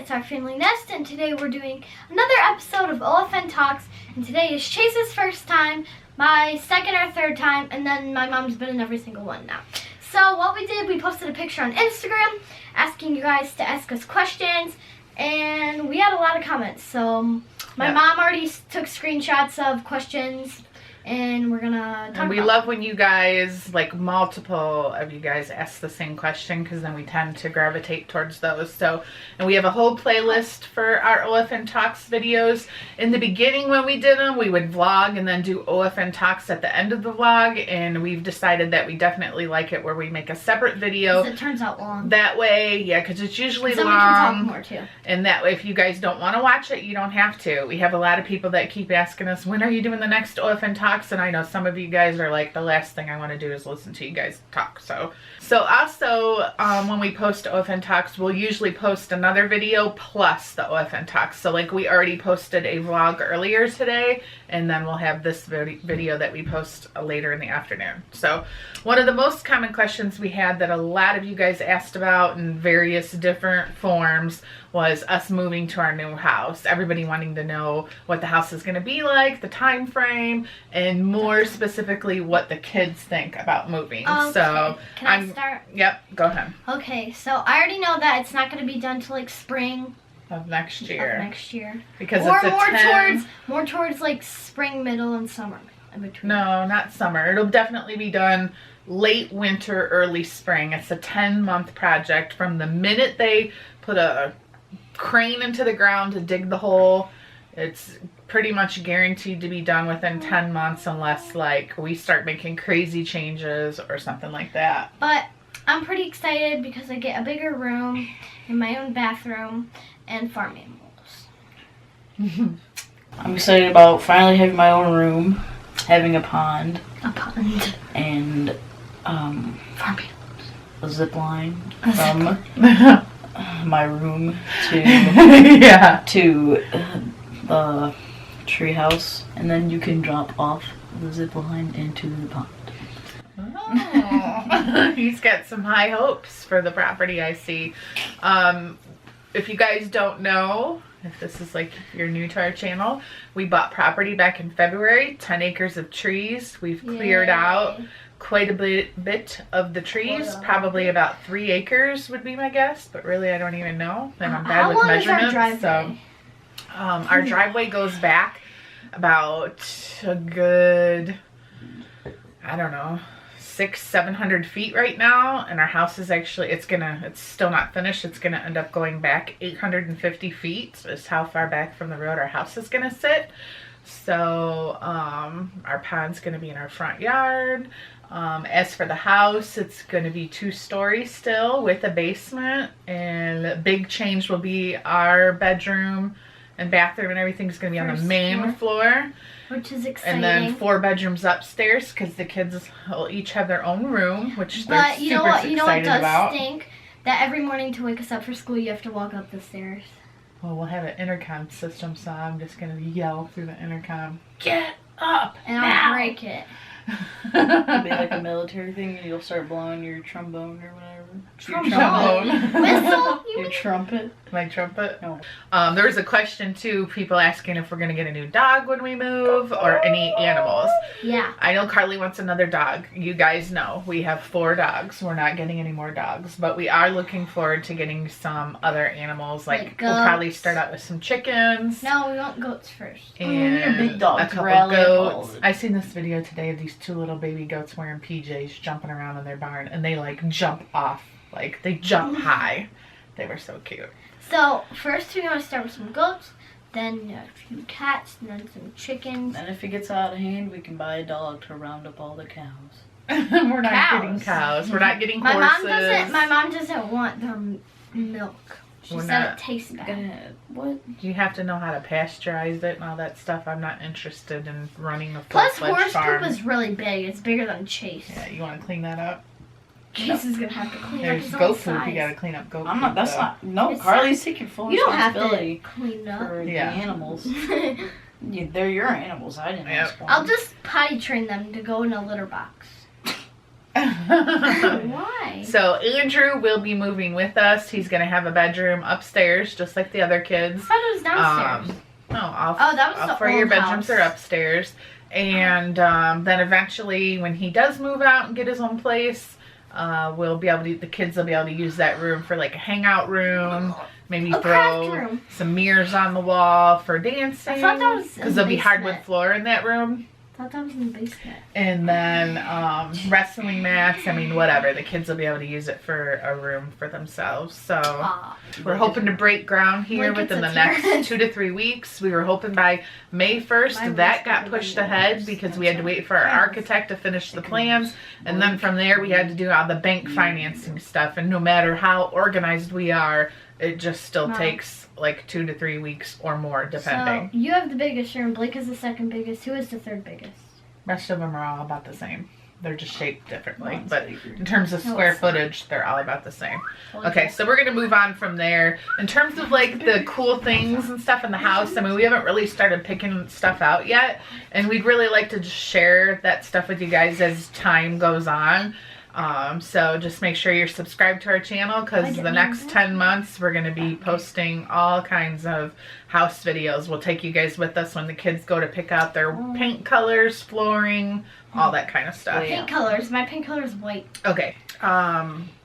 It's our family nest, and today we're doing another episode of OFN Talks. And today is Chase's first time, my second or third time, and then my mom's been in every single one now. So what we did, we posted a picture on Instagram asking you guys to ask us questions, and we had a lot of comments. So my mom already took screenshots of questions, and we're gonna talk. And we love when you guys, like multiple of you guys, ask the same question, because then we tend to gravitate towards those. So, and we have a whole playlist for our OFN Talks videos. In the beginning when we did them, we would vlog and then do OFN Talks at the end of the vlog, and we've decided that we definitely like it where we make a separate video. It turns out long. That way, yeah, because it's usually so long. We can talk more too. And that way, if you guys don't want to watch it, you don't have to. We have a lot of people that keep asking us, when are you doing the next OFN Talks? And I know some of you guys are like, the last thing I want to do is listen to you guys talk. So also, when we post OFN Talks, we'll usually post another video plus the OFN Talks. So like we already posted a vlog earlier today, and then we'll have this video that we post later in the afternoon. So one of the most common questions we had that a lot of you guys asked about in various different forms was us moving to our new house. Everybody wanting to know what the house is going to be like, the time frame, and more specifically what the kids think about moving. Okay. So can I start? Yep, go ahead. Okay, so I already know that it's not going to be done till like spring of next year. Because or it's a more towards like spring, middle, and summer in between. No, not summer. It'll definitely be done late winter, early spring. It's a 10-month project from the minute they put a crane into the ground to dig the hole. It's pretty much guaranteed to be done within 10 months unless like we start making crazy changes or something like that. But I'm pretty excited because I get a bigger room and my own bathroom and farm animals. I'm excited about finally having my own room, having a pond. And farm animals. A zip line from my room to to the tree house, and then you can drop off the zip line into the pond. Oh, he's got some high hopes for the property, I see. If you guys don't know, if this is like if you're new to our channel, we bought property back in February, 10 acres of trees. We've cleared out quite a bit of the trees, probably about 3 acres would be my guess, but really I don't even know, and I'm bad with measurements. So our driveway goes back about a good, I don't know, 600-700 feet right now, and our house is actually, it's still not finished. It's gonna end up going back 850 feet is how far back from the road our house is gonna sit. So our pond's gonna be in our front yard. As for the house, it's going to be 2-story still with a basement, and the big change will be our bedroom and bathroom and everything's going to be on the main floor, which is exciting. And then 4 bedrooms upstairs because the kids will each have their own room, which they're super excited about. You know what does stink? That every morning to wake us up for school, you have to walk up the stairs. Well, we'll have an intercom system, so I'm just going to yell through the intercom, "Get up!" And I'll break it. It'll be like a military thing, and you'll start blowing your trombone or whatever. Trombone? Whistle? Your trumpet? My trumpet? No. There was a question too, people asking if we're going to get a new dog when we move or any animals. Yeah. I know Karli wants another dog. You guys know we have 4 dogs. We're not getting any more dogs, but we are looking forward to getting some other animals. Like we'll probably start out with some chickens. No, we want goats first. And big dogs, a couple goats. I seen this video today of these 2 little baby goats wearing PJs jumping around in their barn, and they like jump off. Like they jump high. They were so cute. So first we want to start with some goats, then a few cats, and then some chickens. And if it gets out of hand, we can buy a dog to round up all the cows. We're not getting cows. We're not getting horses. My mom doesn't want their milk. She said it tastes bad. What? You have to know how to pasteurize it and all that stuff. I'm not interested in running a Plus, full-fledged farm. horse poop is really big. It's bigger than Chase. Yeah, you want to clean that up? Chase is gonna have to clean up his own goat size. poop. You gotta clean up goat poop. I'm not. That's not. No, It's Karli's taking full responsibility. You don't have to clean up for the animals. They're your animals. I didn't ask for them. I'll just potty train them to go in a litter box. Why? So Andrew will be moving with us. He's going to have a bedroom upstairs, just like the other kids. I thought it was downstairs. That was all four of your bedrooms are upstairs. And then eventually, when he does move out and get his own place, the kids will be able to use that room for like a hangout room. Maybe throw some mirrors on the wall for dancing. I thought that was because there'll be hardwood floor in that room. I thought that was in the basement. And then wrestling mats. I mean, whatever. The kids will be able to use it for a room for themselves. So we're hoping to break ground here within the next 2 to 3 weeks. We were hoping by May 1st. That got pushed ahead because we had to wait for our architect to finish the plans. And then from there, we had to do all the bank financing stuff. And no matter how organized we are, it just still takes like 2 to 3 weeks or more, depending. So you have the biggest room. Blake is the second biggest. Who is the third biggest? Rest of them are all about the same. They're just shaped differently. But in terms of square footage, they're all about the same. Okay, so we're going to move on from there. In terms of like the cool things and stuff in the house, I mean, we haven't really started picking stuff out yet. And we'd really like to just share that stuff with you guys as time goes on. So just make sure you're subscribed to our channel because the next 10 months we're going to be posting all kinds of house videos. We'll take you guys with us when the kids go to pick out their paint colors, flooring, all that kind of stuff. Paint colors. My paint color is white. Okay.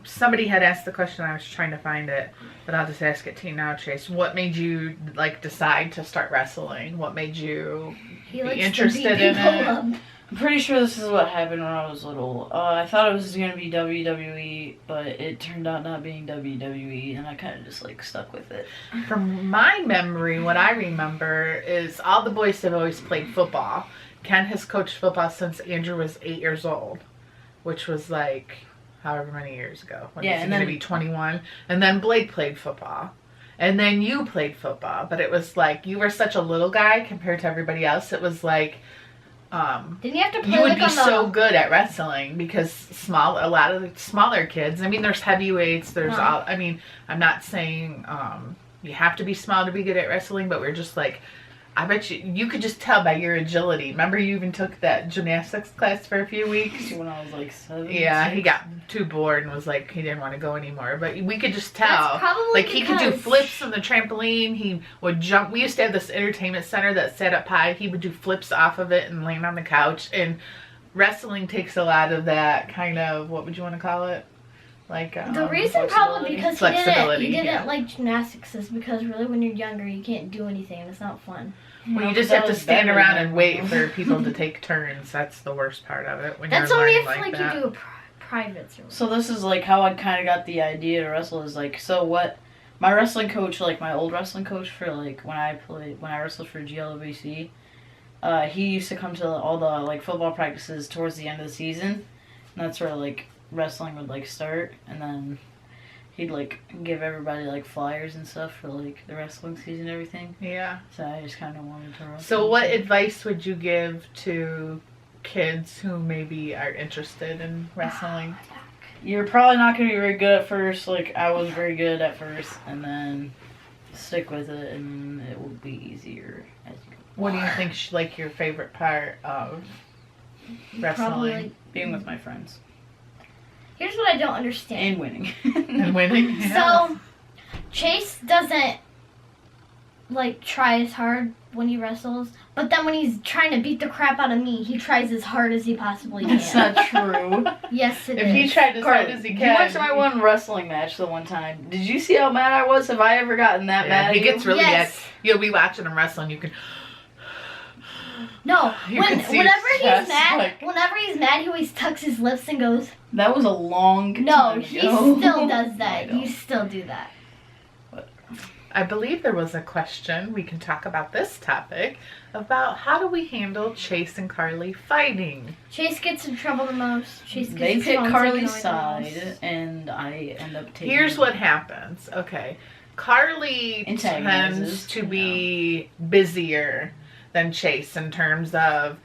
Somebody had asked the question. I was trying to find it, but I'll just ask it to you now, Chase. What made you like decide to start wrestling? What made you be interested in it? I'm pretty sure this is what happened when I was little. I thought it was going to be WWE, but it turned out not being WWE, and I kind of just, like, stuck with it. From my memory, what I remember is all the boys have always played football. Ken has coached football since Andrew was 8 years old, which was, like, however many years ago. When he's going to be 21. And then Blake played football. And then you played football. But it was, like, you were such a little guy compared to everybody else. It was, like... Didn't you have to play you would be so good at wrestling because a lot of the smaller kids, I mean, there's heavyweights, there's all, I mean, I'm not saying you have to be small to be good at wrestling, but we're just like, I bet you could just tell by your agility. Remember you even took that gymnastics class for a few weeks? When I was like 7. Yeah, he got too bored and was like, he didn't want to go anymore. But we could just tell. Like he could do flips on the trampoline. He would jump. We used to have this entertainment center that sat up high. He would do flips off of it and land on the couch. And wrestling takes a lot of that kind of, what would you want to call it? Like the reason probably because he didn't like gymnastics is because really when you're younger you can't do anything. It's not fun. Well, you just have to stand around and wait for people to take turns. That's the worst part of it. When that's you're only if like that. you do privates. So this is like how I kind of got the idea to wrestle is like, so what my wrestling coach, like my old wrestling coach for like when I wrestled for GLWC, he used to come to all the like football practices towards the end of the season, and that's where like wrestling would like start, and then he'd like give everybody like flyers and stuff for like the wrestling season and everything. Yeah. So I just kind of wanted to wrestle. So what advice would you give to kids who maybe are interested in wrestling? You're probably not going to be very good at first. Like I was very good at first, and then stick with it and it will be easier as you go. What do you think like your favorite part of wrestling? Probably, like, being with my friends. Here's what I don't understand. And winning. And winning? Yeah. So, Chase doesn't, like, try as hard when he wrestles. But then when he's trying to beat the crap out of me, he tries as hard as he possibly can. That's not true. Yes, it is. If he tried as hard as he can. You watched my one wrestling match the one time. Did you see how mad I was? Have I ever gotten that mad? He gets really mad. Yes. You'll be watching him wrestle and you can... No, whenever he's mad, he always tucks his lips and goes... That was a long time No, he still does that. You still do that. I believe there was a question, we can talk about this topic, about how do we handle Chase and Karli fighting? Chase gets in trouble the most. They pick Karli's side, and I end up taking... Here's what happens. Okay. Karli tends to be busier than Chase in terms of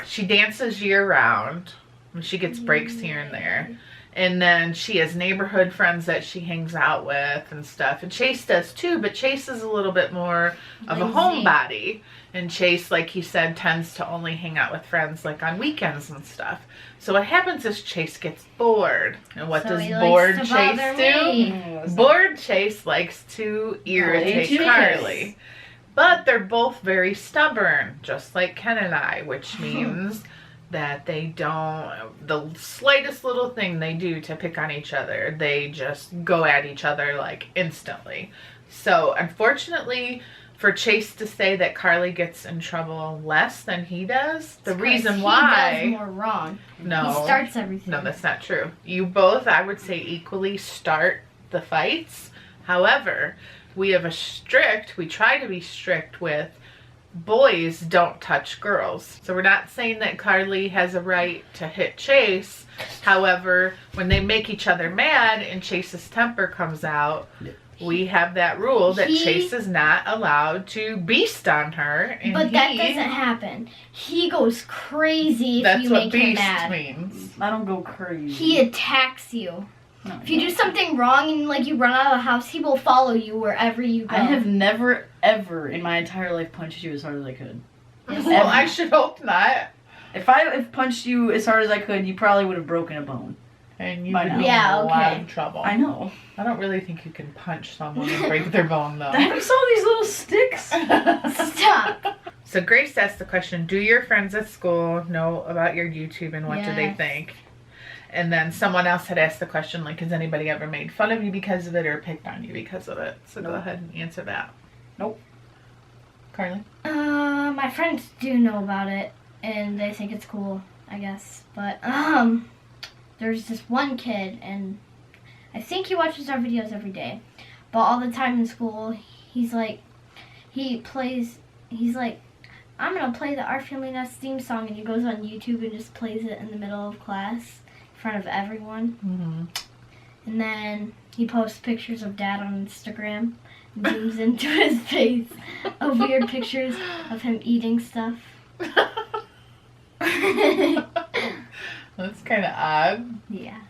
she dances year round. She gets breaks here and there. And then she has neighborhood friends that she hangs out with and stuff. And Chase does too, but Chase is a little bit more of a homebody. And Chase, like he said, tends to only hang out with friends like on weekends and stuff. So what happens is Chase gets bored. And what does bored Chase do? Bored Chase likes to irritate Karli. But they're both very stubborn, just like Ken and I, which means that they don't, the slightest little thing they do to pick on each other, they just go at each other like instantly. So unfortunately for Chase to say that Karli gets in trouble less than he does, the reason why he does more wrong. No, he starts everything. No, that's not true. You both, I would say, equally start the fights. However, we try to be strict with boys don't touch girls. So we're not saying that Karli has a right to hit Chase. However, when they make each other mad and Chase's temper comes out, we have that rule that Chase is not allowed to beast on her. And but that doesn't happen. He goes crazy if you make him mad. That's what beast means. I don't go crazy. He attacks you. No, if you do something wrong and like you run out of the house, he will follow you wherever you go. I have never, ever in my entire life punched you as hard as I could. Well, I should hope not. If I punched you as hard as I could, you probably would have broken a bone. And you would be in a lot of trouble. I know. I don't really think you can punch someone and break their bone, though. Have you saw these little sticks? Stop. So Grace asked the question, do your friends at school know about your YouTube and what do they think? And then someone else had asked the question, like, has anybody ever made fun of you because of it or picked on you because of it? So go ahead and answer that. Nope. Karli? My friends do know about it, and they think it's cool, I guess. But, there's this one kid, and I think he watches our videos every day. But all the time in school, he's like, I'm gonna play the Our Family Nest theme song, and he goes on YouTube and just plays it in the middle of class. Front of everyone. And then he posts pictures of Dad on Instagram and zooms into his face of weird pictures of him eating stuff. That's kind of odd. Yeah.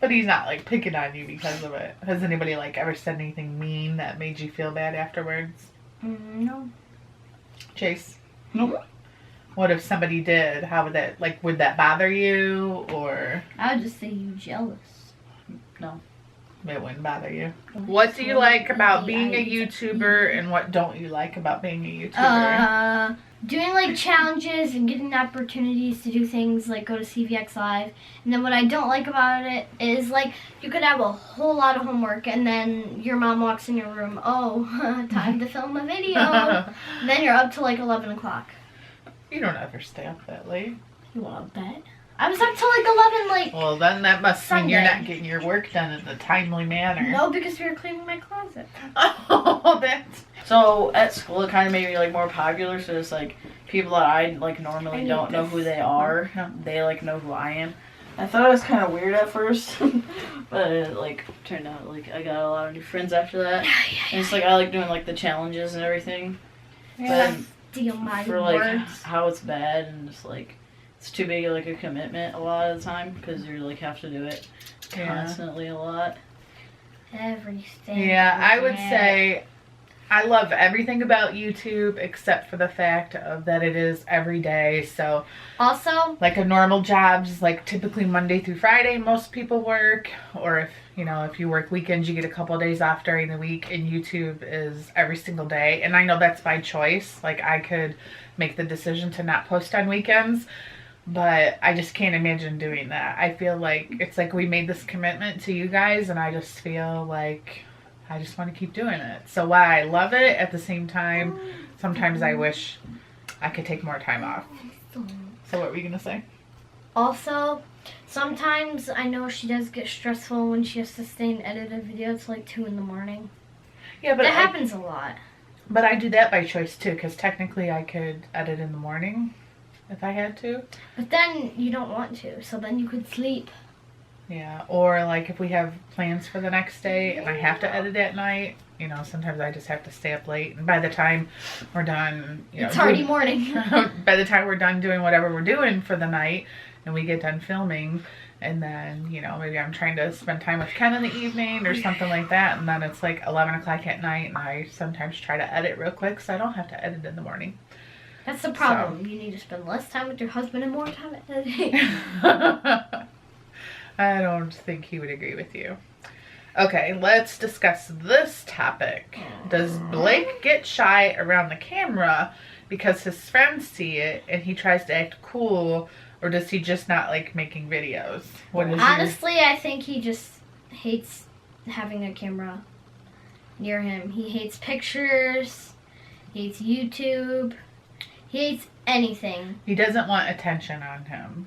But he's not like picking on you because of it. Has anybody like ever said anything mean that made you feel bad afterwards? No. Chase? Nope. What if somebody did? How would that, like, would that bother you, or? I would just say you jealous. No. It wouldn't bother you. What do you like about being a YouTuber, and what don't you like about being a YouTuber? Doing, like, challenges and getting opportunities to do things like go to CVX Live. And then what I don't like about it is, like, you could have a whole lot of homework, and then your mom walks in your room, oh, time to film a video. And then you're up till, like, 11 o'clock. You don't ever stay up that late. You want to bet? I was up till like 11, like. Well, then that must Sunday. mean you're not getting your work done in a timely manner. No, because we were cleaning my closet. Oh, that's. So at school, it kind of made me like more popular. So it's like people that I like normally don't know who they are. They like know who I am. I thought it was kind of weird at first, but it like turned out like I got a lot of new friends after that. And it's like I like doing like the challenges and everything. Yeah. For like how it's bad and just like it's too big of like a commitment a lot of the time because you like have to do it constantly a lot. Everything. Yeah, I would say I love everything about YouTube except for the fact of that it is every day. So also, like a normal job is like typically Monday through Friday most people work, or if you know, if you work weekends, you get a couple of days off during the week, and YouTube is every single day. And I know that's by choice. Like, I could make the decision to not post on weekends, but I just can't imagine doing that. I feel like it's like we made this commitment to you guys, and I just feel like I just want to keep doing it. So while I love it, at the same time, sometimes I wish I could take more time off. So what were you going to say? Also, sometimes I know she does get stressful when she has to stay and edit a video till like 2 in the morning. Yeah, but that happens a lot. But I do that by choice too, because technically I could edit in the morning if I had to. But then you don't want to, so then you could sleep. Yeah, or like if we have plans for the next day and I have to edit at night, you know, sometimes I just have to stay up late. And by the time we're done, you know, it's already morning. By the time we're done doing whatever we're doing for the night and we get done filming, And then, you know, maybe I'm trying to spend time with Ken in the evening or something like that. And then it's like 11 o'clock at night. And I sometimes try to edit real quick so I don't have to edit in the morning. That's the problem. So, you need to spend less time with your husband and more time editing. I don't think he would agree with you. Okay, let's discuss this topic. Does Blake get shy around the camera because his friends see it and he tries to act cool, or does he just not like making videos? Honestly, I think he just hates having a camera near him. He hates pictures, he hates YouTube, he hates anything. He doesn't want attention on him.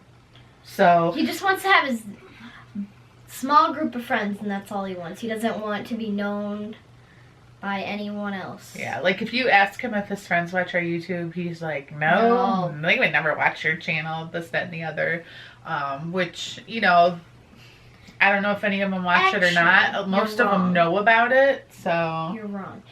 So he just wants to have his small group of friends, and that's all he wants. He doesn't want to be known by anyone else. Yeah, like if you ask him if his friends watch our YouTube, he's like, no. They would never watch your channel, this, that, and the other. Which, you know, I don't know if any of them watch it or not. Most of them know about it, so. You're wrong.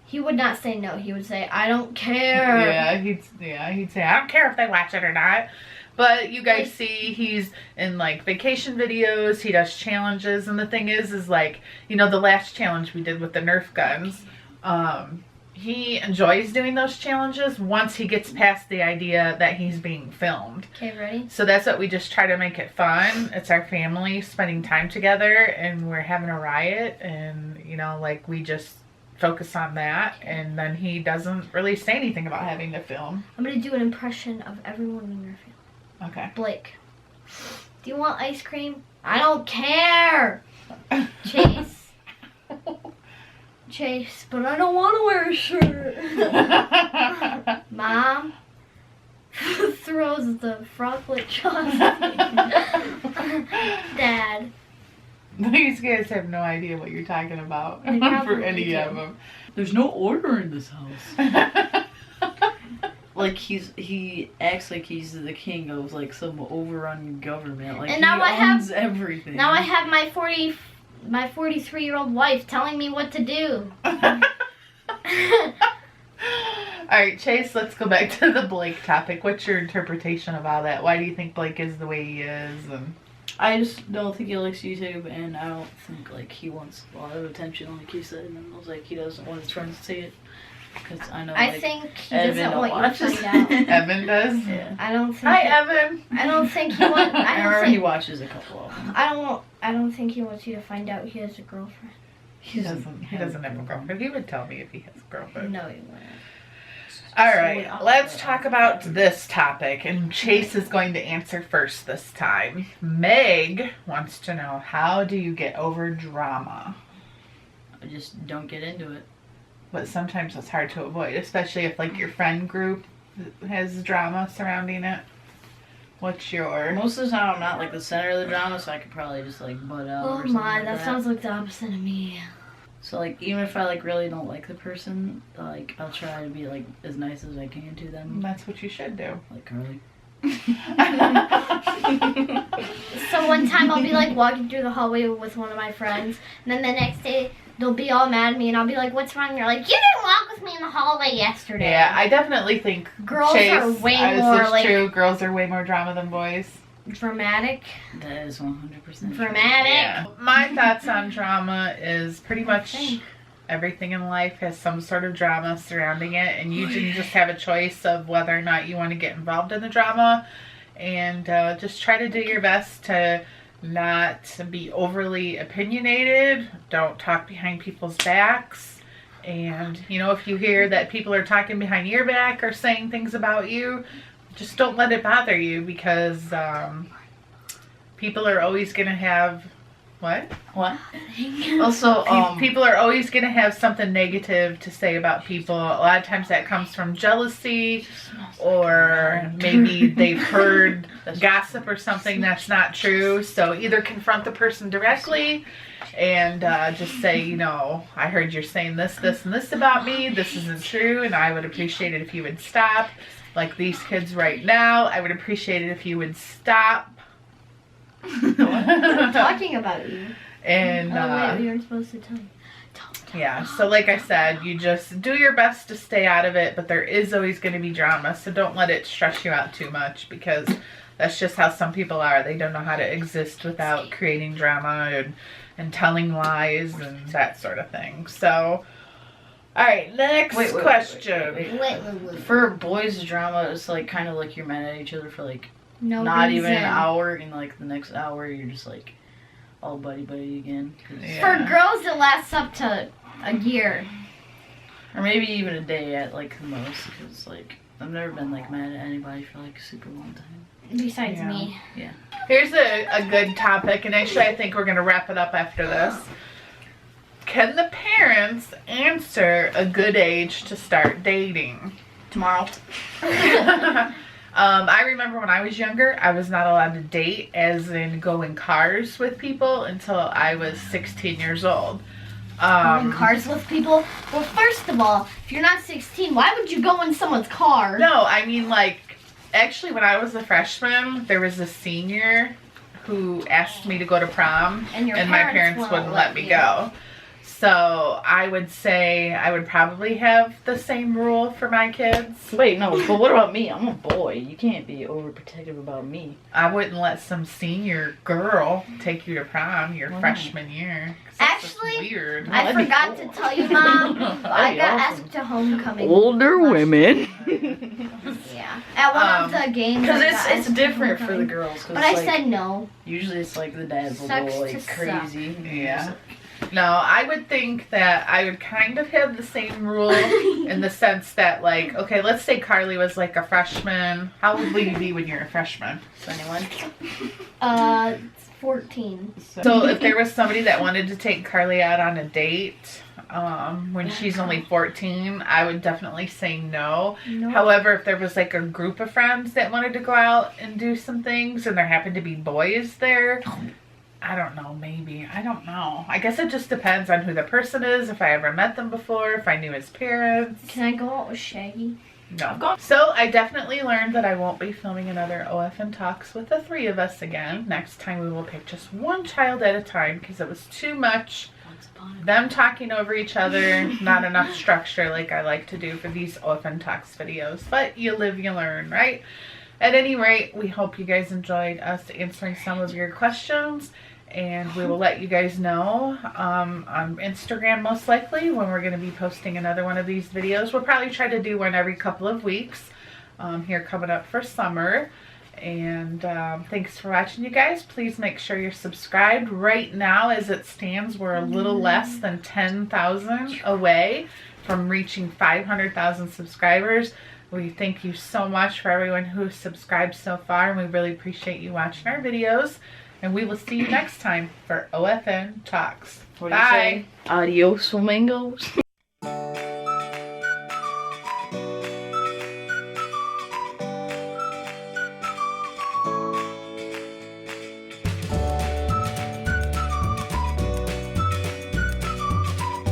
He would not say no. He would say, I don't care. He'd say, I don't care if they watch it or not. But you guys see he's in like vacation videos, he does challenges, and the thing is like, you know, the last challenge we did with the Nerf guns, he enjoys doing those challenges once he gets past the idea that he's being filmed. Okay, ready? So that's what we just try to make it fun. It's our family spending time together, and we're having a riot, and you know, like we just focus on that, and then he doesn't really say anything about having to film. I'm going to do an impression of everyone in your family. Okay. Blake, do you want ice cream? I don't care. Chase. Chase, but I don't want to wear a shirt. Mom throws the froglet sauce. Dad. These guys have no idea what you're talking about for any of them. There's no order in this house. Like he acts like he's the king of like some overrun government. Like and now he owns everything. Now I have my 43-year-old wife telling me what to do. Alright, Chase, let's go back to the Blake topic. What's your interpretation of all that? Why do you think Blake is the way he is? And I just don't think he likes YouTube, and I don't think like he wants a lot of attention, like you said. And I was like, he doesn't want his friends to see it. Because I know. I think he doesn't want you to find out. Evan does. Yeah. I don't think. Hi, Evan. I don't think he wants. I don't think he watches a couple of them. I don't think he wants you to find out he has a girlfriend. He doesn't have a girlfriend. He would tell me if he has a girlfriend. No, he wouldn't. Alright, let's talk about this topic, and Chase is going to answer first this time. Meg wants to know, how do you get over drama? I just don't get into it. But sometimes it's hard to avoid, especially if like your friend group has drama surrounding it. What's your... Most of the time I'm not like the center of the drama, so I could probably just like butt out or something like that sounds like the opposite of me. So like even if I like really don't like the person, like I'll try to be like as nice as I can to them. That's what you should do. Like Karli. So one time I'll be like walking through the hallway with one of my friends, and then the next day they'll be all mad at me, and I'll be like, what's wrong? And you're like, you didn't walk with me in the hallway yesterday. Yeah, I definitely think girls Chase, are way more like... true. Girls are way more drama than boys. Dramatic. That is 100% dramatic. Yeah. My thoughts on drama is pretty much everything in life has some sort of drama surrounding it, and you can just have a choice of whether or not you want to get involved in the drama, and just try to do your best to not be overly opinionated. Don't talk behind people's backs. And, you know, if you hear that people are talking behind your back or saying things about you, just don't let it bother you, because people are always going to have... What? Also, people are always going to have something negative to say about people. A lot of times that comes from jealousy, or maybe they've heard gossip or something that's not true. So either confront the person directly and just say, you know, I heard you're saying this, this, and this about me. This isn't true, and I would appreciate it if you would stop. Like these kids right now, I would appreciate it if you would stop. I'm talking about you. And wait, we aren't supposed to tell you. Yeah, so like I said, you just do your best to stay out of it, but there is always going to be drama, so don't let it stress you out too much, because that's just how some people are. They don't know how to exist without creating drama and telling lies and that sort of thing. So, all right, next question. Wait. For boys drama, it's like kind of like you're mad at each other for like No not reason. even an hour, and like the next hour you're just like all buddy again. Yeah. For girls, it lasts up to a year. Or maybe even a day at like the most, because like I've never been like mad at anybody for like a super long time. Besides Yeah. me. Yeah. Here's a good topic, and actually I think we're going to wrap it up after this. Can the parents answer a good age to start dating? Tomorrow. I remember when I was younger, I was not allowed to date, as in go in cars with people, until I was 16 years old. In cars with people? Well, first of all, if you're not 16, why would you go in someone's car? No, I mean, like, actually, when I was a freshman, there was a senior who asked me to go to prom, And your my parents won't wouldn't let me you. go. So I would say I would probably have the same rule for my kids. Wait, no, but what about me? I'm a boy. You can't be overprotective about me. I wouldn't let some senior girl take you to prom your Why? freshman year. 'Cause that's just Actually, weird. I That'd be forgot cool. to tell you, Mom. I be got awesome. asked to homecoming. women. Yeah. At one of the games. Because I got it's asked to different for the homecoming. girls. 'Cause But I like, said no. usually it's like the dads will Sucks go to like suck. crazy. Yeah. No, I would think that I would kind of have the same rule in the sense that, like, okay, let's say Karli was like a freshman. How old will you be when you're a freshman? 21. 14. So if there was somebody that wanted to take Karli out on a date when she's only 14, I would definitely say no. No. However, if there was like a group of friends that wanted to go out and do some things and there happened to be boys there, I don't know, maybe. I don't know. I guess it just depends on who the person is, if I ever met them before, if I knew his parents. Can I go out with Shaggy? No. So I definitely learned that I won't be filming another OFNTalks with the three of us again. Next time we will pick just one child at a time because it was too much. Them talking over each other, not enough structure like I like to do for these OFNTalks videos. But you live, you learn, right? At any rate, we hope you guys enjoyed us answering some of your questions. And we will let you guys know on Instagram most likely when we're going to be posting another one of these videos. We'll probably try to do one every couple of weeks here coming up for summer. And thanks for watching, you guys. Please make sure you're subscribed. Right now, as it stands, we're a little less than 10,000 away from reaching 500,000 subscribers. We thank you so much for everyone who's subscribed so far, and we really appreciate you watching our videos. And we will see you next time for OFN Talks. What do you Bye. say? Adios, flamingos.